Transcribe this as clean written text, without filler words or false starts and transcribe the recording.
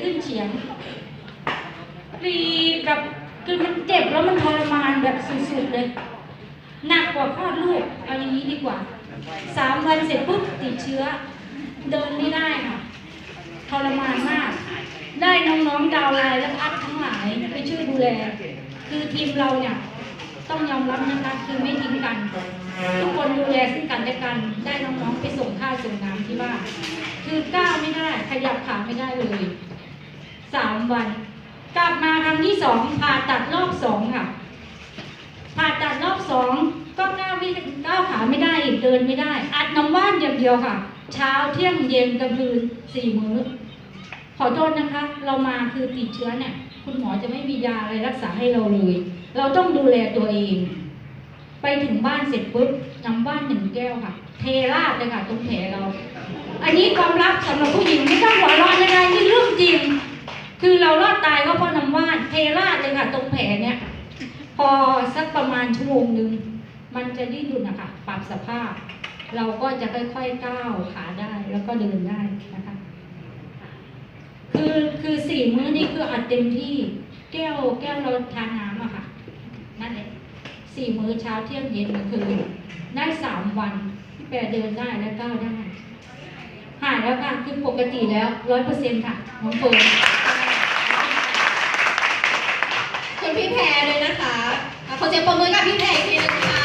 ขึ้นเฉียงรีกับคือมันเจ็บแล้วมันทรมานแบบสุดๆเลยหนักกว่าคลอดลูกเอาอย่างนี้ดีกว่า3 วันเสร็จปุ๊บติดเชื้อเดินไม่ได้ค่ะทรมานมากได้น้องๆดาวไลน์และอัพทั้งหลายไปช่วยดูแลคือทีมเราเนี่ยต้องยอมรับนะคะคือไม่ทิ้งกันทุกคนดูแลซึ่งกันและกันได้น้องๆไปส่งข้าวส่งน้ำที่บ้านคือก้าวไม่ได้ขยับขาไม่ได้เลย3 วันกลับมาครั้งที่2ผ่าตัดรอบ2ค่ะผ่าตัดรอบ2ก็ก้าวขาไม่ได้อีกเดินไม่ได้อัดน้ำว่านอย่างเดียวค่ะเช้าเที่ยงเย็นกลางคืน4 มื้อขอโทษนะคะเรามาคือติดเชื้อเนี่ยคุณหมอจะไม่มียาอะไรรักษาให้เราเลยเราต้องดูแลตัวเองไปถึงบ้านเสร็จปุ๊บน้ำว่าน1 แก้วค่ะเทราดเลยค่ะตรงแผลเราอันนี้ความลับสำหรับผู้หญิงไม่ต้องหัวเราะอะไรนี่เรื่องจริงคือเรารอดตายก็เพราะน้ำว่านเทราดเลยค่ะตรงแผลเนี่ยพอสักประมาณ1 ชั่วโมงมันจะยืดหยุ่นนะคะปรับสภาพเราก็จะค่อยๆก้าวขาได้แล้วก็เดินได้นะคะคือ4 มื้อนี่คืออัดเต็มที่แก้วเราทานน้ำอะค่ะนั่นแหละ4 มื้อเช้าเที่ยงเย็นคือได้3 วันพี่แปรเดินได้และก้าวได้หายแล้วค่ะคือปกติแล้ว 100% ค่ะน้องเฟิร์นคุณพี่แพรเลยนะคะขอเสียงปรบมือกับพี่แพรอีกทีนึงค่ะ